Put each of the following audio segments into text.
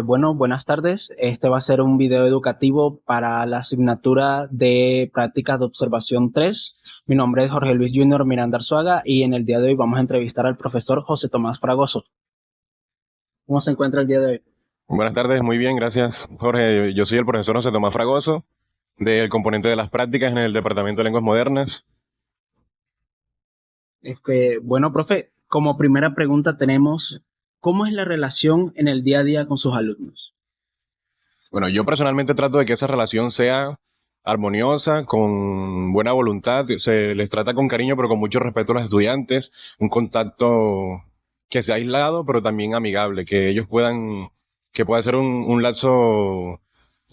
Bueno, buenas tardes. Este va a ser un video educativo para la asignatura de prácticas de observación 3. Mi nombre es Jorge Luis Junior Miranda Arzuaga y en el día de hoy vamos a entrevistar al profesor José Tomás Fragoso. ¿Cómo se encuentra el día de hoy? Buenas tardes, muy bien, gracias, Jorge. Yo soy el profesor José Tomás Fragoso, del componente de las prácticas en el Departamento de Lenguas Modernas. Bueno, profe, como primera pregunta tenemos, ¿cómo es la relación en el día a día con sus alumnos? Bueno, yo personalmente trato de que esa relación sea armoniosa, con buena voluntad, se les trata con cariño, pero con mucho respeto a los estudiantes, un contacto que sea aislado, pero también amigable, que ellos puedan, que pueda ser un lazo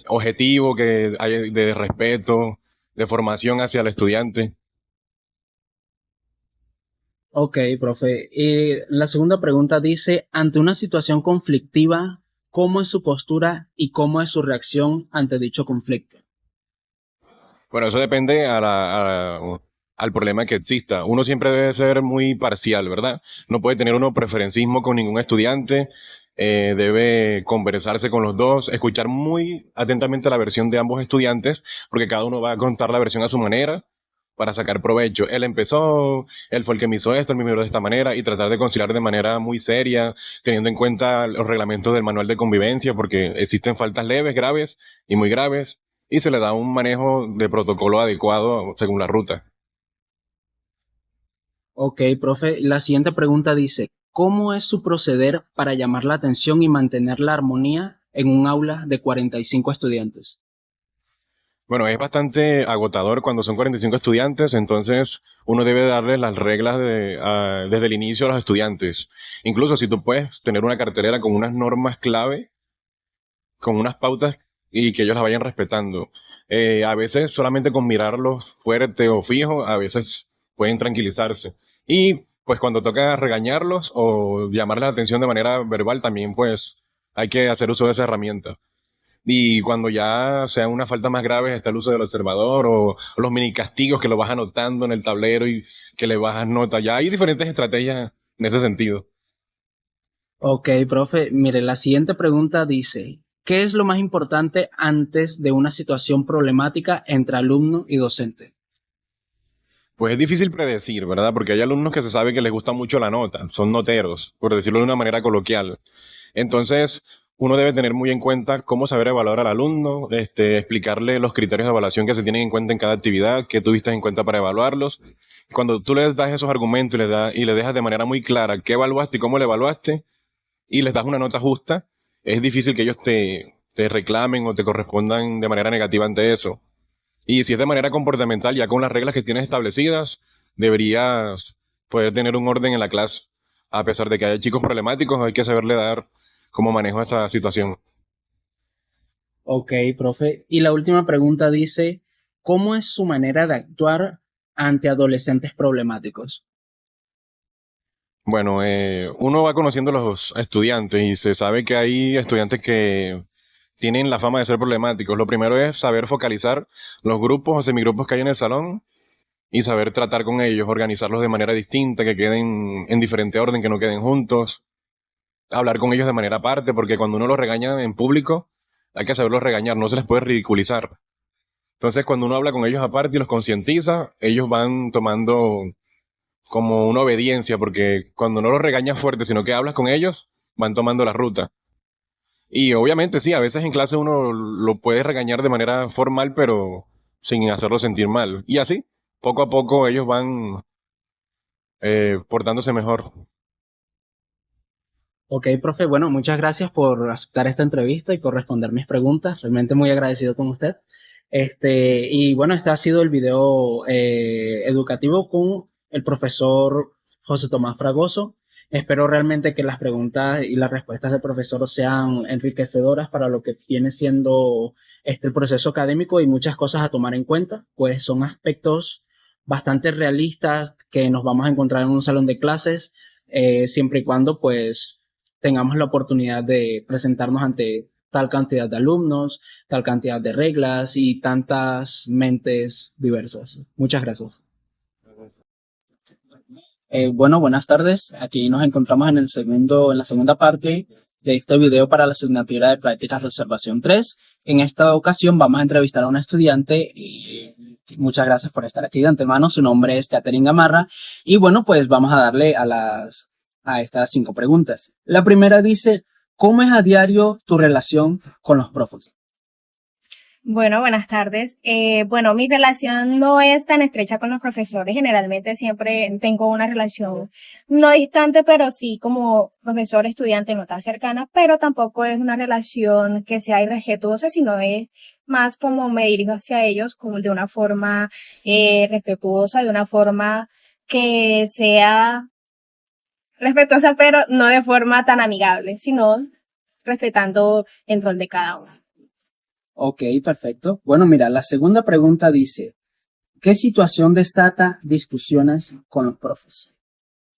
objetivo, que haya de respeto, de formación hacia el estudiante. Ok, profe. La segunda pregunta dice, ante una situación conflictiva, ¿cómo es su postura y cómo es su reacción ante dicho conflicto? Bueno, eso depende al problema que exista. Uno siempre debe ser muy parcial, ¿verdad? No puede tener uno preferencismo con ningún estudiante. Debe conversarse con los dos, escuchar muy atentamente la versión de ambos estudiantes, porque cada uno va a contar la versión a su manera para sacar provecho. Él empezó, él fue el que me hizo esto, él me miró de esta manera, y tratar de conciliar de manera muy seria, teniendo en cuenta los reglamentos del manual de convivencia, porque existen faltas leves, graves y muy graves, y se le da un manejo de protocolo adecuado según la ruta. Ok, profe. La siguiente pregunta dice, ¿cómo es su proceder para llamar la atención y mantener la armonía en un aula de 45 estudiantes? Bueno, es bastante agotador cuando son 45 estudiantes, entonces uno debe darles las reglas desde el inicio a los estudiantes. Incluso si tú puedes tener una cartelera con unas normas clave, con unas pautas y que ellos las vayan respetando. A veces solamente con mirarlos fuerte o fijo, a veces pueden tranquilizarse. Y pues cuando toca regañarlos o llamarles la atención de manera verbal, también pues hay que hacer uso de esa herramienta. Y cuando ya sea una falta más grave, está el uso del observador o los mini castigos que lo vas anotando en el tablero y que le bajas nota. Ya hay diferentes estrategias en ese sentido. Ok, profe. Mire, la siguiente pregunta dice, ¿qué es lo más importante antes de una situación problemática entre alumno y docente? Pues es difícil predecir, ¿verdad? Porque hay alumnos que se sabe que les gusta mucho la nota, son noteros, por decirlo de una manera coloquial. Entonces, uno debe tener muy en cuenta cómo saber evaluar al alumno, explicarle los criterios de evaluación que se tienen en cuenta en cada actividad, qué tuviste en cuenta para evaluarlos. Cuando tú les das esos argumentos y le dejas de manera muy clara qué evaluaste y cómo le evaluaste, y les das una nota justa, es difícil que ellos te reclamen o te correspondan de manera negativa ante eso. Y si es de manera comportamental, ya con las reglas que tienes establecidas, deberías poder tener un orden en la clase. A pesar de que haya chicos problemáticos, hay que saberle dar cómo manejo esa situación. Ok, profe. Y la última pregunta dice, ¿cómo es su manera de actuar ante adolescentes problemáticos? Bueno, uno va conociendo a los estudiantes y se sabe que hay estudiantes que tienen la fama de ser problemáticos. Lo primero es saber focalizar los grupos o semigrupos que hay en el salón y saber tratar con ellos, organizarlos de manera distinta, que queden en diferente orden, que no queden juntos, hablar con ellos de manera aparte, porque cuando uno los regaña en público, hay que saberlos regañar, no se les puede ridiculizar. Entonces, cuando uno habla con ellos aparte y los concientiza, ellos van tomando como una obediencia, porque cuando no los regañas fuerte, sino que hablas con ellos, van tomando la ruta. Y obviamente sí, a veces en clase uno lo puede regañar de manera formal, pero sin hacerlo sentir mal. Y así, poco a poco ellos van portándose mejor. Ok, profe. Bueno, muchas gracias por aceptar esta entrevista y por responder mis preguntas. Realmente muy agradecido con usted. Y bueno, este ha sido el video educativo con el profesor José Tomás Fragoso. Espero realmente que las preguntas y las respuestas del profesor sean enriquecedoras para lo que viene siendo el proceso académico y muchas cosas a tomar en cuenta, pues son aspectos bastante realistas que nos vamos a encontrar en un salón de clases, siempre y cuando pues tengamos la oportunidad de presentarnos ante tal cantidad de alumnos, tal cantidad de reglas y tantas mentes diversas. Muchas gracias. Bueno, buenas tardes. Aquí nos encontramos en la segunda parte de este video para la asignatura de prácticas de observación 3. En esta ocasión vamos a entrevistar a una estudiante y muchas gracias por estar aquí de antemano. Su nombre es Catherine Gamarra y bueno, pues vamos a darle a estas 5 preguntas. La primera dice, ¿cómo es a diario tu relación con los profes? Bueno, buenas tardes. Bueno, mi relación no es tan estrecha con los profesores. Generalmente siempre tengo una relación no distante, pero sí como profesor-estudiante no tan cercana, pero tampoco es una relación que sea irrespetuosa, sino es más como me dirijo hacia ellos como de una forma respetuosa, de una forma que sea respetuosa, pero no de forma tan amigable, sino respetando el rol de cada uno. Ok, perfecto. Bueno, mira, la segunda pregunta dice, ¿qué situación desata discusiones con los profes?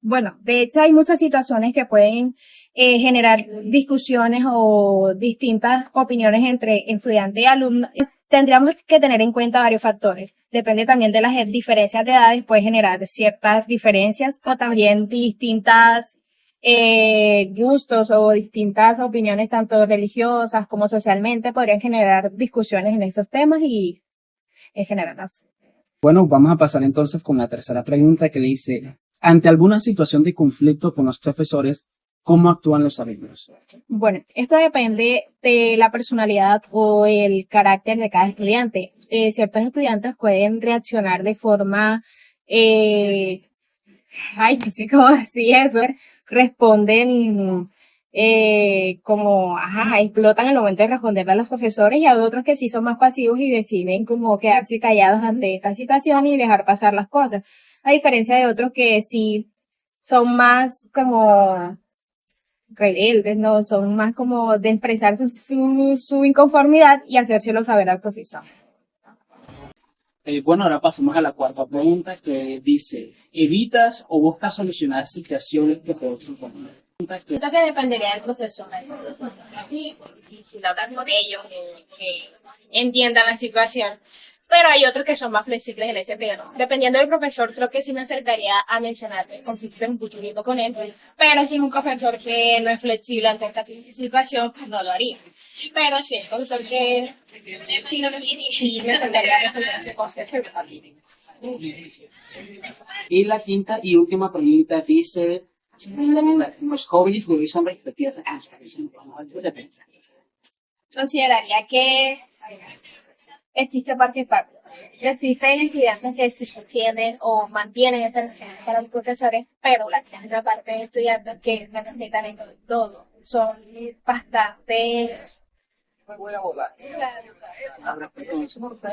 Bueno, de hecho hay muchas situaciones que pueden generar discusiones o distintas opiniones entre estudiante y alumno. Tendríamos que tener en cuenta varios factores. Depende también de las diferencias de edades, puede generar ciertas diferencias o también distintas gustos o distintas opiniones tanto religiosas como socialmente podrían generar discusiones en estos temas y generarlas. Bueno, vamos a pasar entonces con la tercera pregunta que dice, ante alguna situación de conflicto con los profesores, ¿cómo actúan los alumnos? Bueno, esto depende de la personalidad o el carácter de cada estudiante. Ciertos estudiantes pueden reaccionar de forma, no sé cómo decir eso, responden como, explotan en el momento de responderle a los profesores y hay otros que sí son más pasivos y deciden como quedarse callados ante esta situación y dejar pasar las cosas. A diferencia de otros que sí son más como rebeldes, no, son más como de expresar su inconformidad y hacérselo saber al profesor. Bueno, ahora pasamos a la cuarta pregunta que dice, ¿evitas o buscas solucionar situaciones que te suponen? Esto que dependería del profesor. Y si hablar con ellos, que entiendan la situación. Pero hay otros que son más flexibles en ese tema. Dependiendo del profesor, creo que sí me acercaría a mencionar el conflicto en un futuro con él. Pero si es un profesor que no es flexible ante esta situación, pues no lo haría. Pero si es un profesor que sí lo quiere y sí me acercaría a resolver este conflicto. Y la quinta y última pregunta dice, los jóvenes utilizan respectivas Consideraría que existe participar. Existen estudiantes que se sostienen o mantienen esa relación para los profesores, pero la otra parte de estudiantes que no respetan en todo son bastante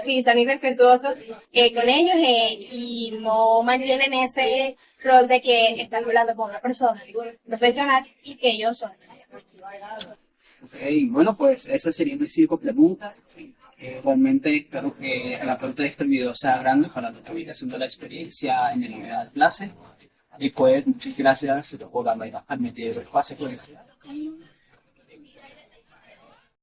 sí, son irrespetuosos con ellos y no mantienen ese rol de que están hablando con una persona profesional y que ellos son. Bueno, pues esas serían mis 5 preguntas. Realmente espero que el aporte de este video sea grande para la utilización de la experiencia en la unidad de clase. Y pues muchas gracias por haberme admitido el espacio.